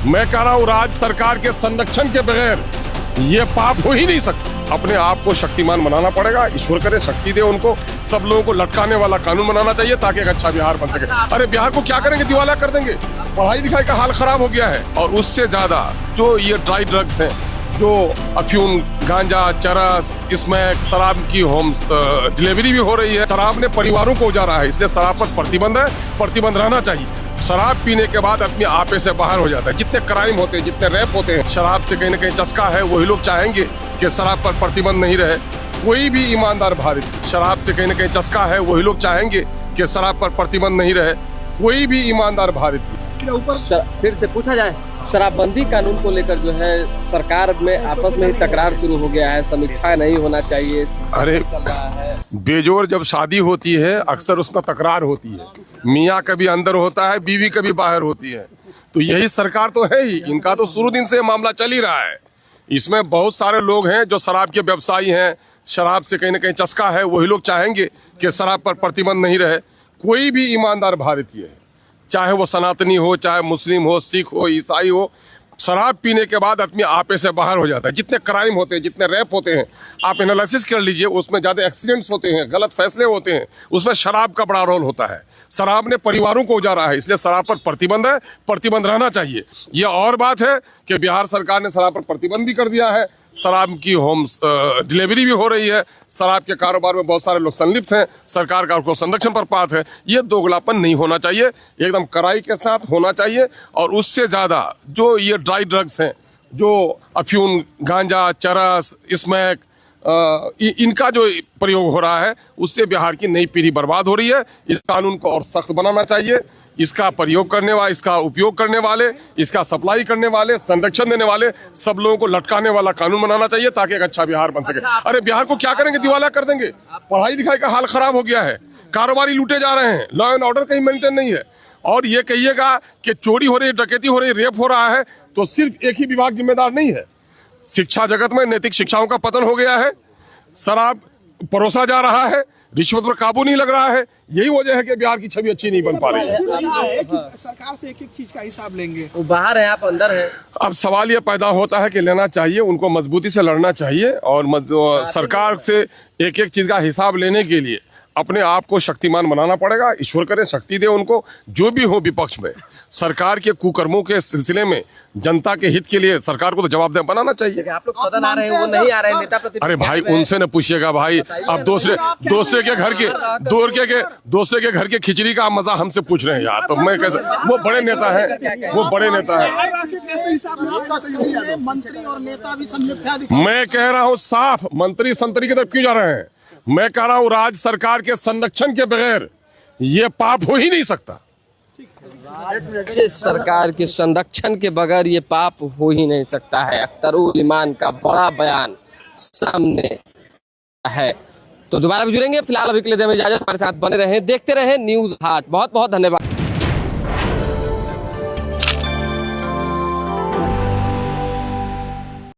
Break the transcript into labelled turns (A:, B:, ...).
A: मैं कह रहा हूँ राज्य सरकार के संरक्षण के बगैर ये पाप हो ही नहीं सकता। अपने आप को शक्तिमान बनाना पड़ेगा, ईश्वर करे शक्ति दे उनको। सब लोगों को लटकाने वाला कानून बनाना चाहिए ताकि एक अच्छा बिहार बन सके। अरे बिहार को क्या करेंगे, दिवाला कर देंगे। पढ़ाई लिखाई का हाल खराब हो गया है। और उससे ज्यादा जो ये ड्राई ड्रग्स हैं, जो अफीम, गांजा, चरस, स्मैक, शराब की होम डिलीवरी भी हो रही है। शराब ने परिवारों को उजाड़ा है, इसलिए शराब पर प्रतिबंध है, प्रतिबंध रहना चाहिए। शराब पीने के बाद आदमी आपे से बाहर हो जाता है। जितने क्राइम होते हैं, जितने रैप होते हैं, शराब से कहीं ना कहीं चस्का है। वही लोग चाहेंगे कि शराब पर प्रतिबंध नहीं रहे। कोई भी ईमानदार भारतीय, शराब से कहीं ना कहीं चस्का है। वही लोग चाहेंगे कि शराब पर प्रतिबंध नहीं रहे। कोई भी ईमानदार भारतीय।
B: फिर से पूछा जाए, शराबबंदी कानून को लेकर जो है सरकार में आपस में ही तकरार शुरू हो गया है। समीक्षा नहीं होना चाहिए।
A: अरे
B: चल रहा है
A: बेजोर जब शादी होती है अक्सर उसमें तकरार होती है। मियाँ कभी अंदर होता है, बीवी कभी बाहर होती है। तो यही सरकार तो है ही, इनका तो शुरू दिन से मामला चल ही रहा है। इसमें बहुत सारे लोग हैं जो शराब के व्यवसायी हैं। शराब से कहीं ना कहीं चस्का है। वही लोग चाहेंगे कि शराब पर प्रतिबंध नहीं रहे। कोई भी ईमानदार भारतीय है, चाहे वो सनातनी हो, चाहे मुस्लिम हो, सिख हो, ईसाई हो, शराब पीने के बाद आदमी आपे से बाहर हो जाता है। जितने क्राइम होते हैं, जितने रैप होते हैं, आप एनालिसिस कर लीजिए, उसमें ज्यादा एक्सीडेंट्स होते हैं, गलत फैसले होते हैं, उसमें शराब का बड़ा रोल होता है। शराब ने परिवारों को उजाड़ा है, इसलिए शराब पर प्रतिबंध है, प्रतिबंध रहना चाहिए। ये और बात है कि बिहार सरकार ने शराब पर प्रतिबंध भी कर दिया है। शराब की होम डिलीवरी भी हो रही है। शराब के कारोबार में बहुत सारे लोग संलिप्त हैं। सरकार का उसको संरक्षण पर पात है। ये दोगलापन नहीं होना चाहिए, एकदम कड़ाई के साथ होना चाहिए। और उससे ज्यादा जो ये ड्राई ड्रग्स हैं, जो अफीम, गांजा, चरस, स्मैक, इनका जो प्रयोग हो रहा है, उससे बिहार की नई पीढ़ी बर्बाद हो रही है। इस कानून को और सख्त बनाना चाहिए। इसका प्रयोग करने वाले, इसका उपयोग करने वाले, इसका सप्लाई करने वाले, संरक्षण देने वाले सब लोगों को लटकाने वाला कानून बनाना चाहिए ताकि एक अच्छा बिहार बन सके। अरे बिहार को क्या करेंगे, दिवाला कर देंगे। पढ़ाई लिखाई का हाल खराब हो गया है। कारोबारी लूटे जा रहे हैं। लॉ एंड ऑर्डर कहीं मेंटेन नहीं है। और ये कहिएगा कि चोरी हो रही है, डकैती हो रही है, रेप हो रहा है, तो सिर्फ एक ही विभाग जिम्मेदार नहीं है। शिक्षा जगत में नैतिक शिक्षाओं का पतन हो गया है। शराब परोसा जा रहा है, रिश्वत पर काबू नहीं लग रहा है। यही वजह है कि बिहार की छवि अच्छी नहीं बन पा रही है।
C: सरकार से एक एक चीज का हिसाब लेंगे।
B: वो बाहर है, आप अंदर है।
A: अब सवाल ये पैदा होता है कि लेना चाहिए, उनको मजबूती से लड़ना चाहिए। और सरकार से एक एक चीज का हिसाब लेने के लिए अपने आप को शक्तिमान बनाना पड़ेगा। ईश्वर करे शक्ति दे उनको। जो भी हो विपक्ष में, सरकार के कुकर्मों के सिलसिले में जनता के हित के लिए सरकार को तो जवाबदेह बनाना चाहिए।
B: आप लोग सदन आ रहे हैं, वो नहीं आ रहे हैं, नेता प्रतिपक्ष।
A: अरे भाई उनसे न पूछिएगा भाई। अब दूसरे के घर के खिचड़ी का मजा हमसे पूछ रहे हैं यार। तो मैं कैसे, वो बड़े नेता है, वो बड़े नेता है।
C: मंत्री और नेता भी संलिप्त है।
A: मैं कह रहा हूँ साफ, मंत्री संतरी की तरफ क्यों जा रहे हैं। मैं कह रहा हूँ राज्य सरकार के संरक्षण के बगैर ये पाप हो ही नहीं सकता।
B: राज्य सरकार के संरक्षण के बगैर ये पाप हो ही नहीं सकता है। अख्तरुल ईमान का बड़ा बयान सामने है। तो दोबारा भी जुड़ेंगे। फिलहाल अभी के लिए दें इजाजत। हमारे साथ बने रहें, देखते रहें न्यूज़ हाट। बहुत बहुत धन्यवाद।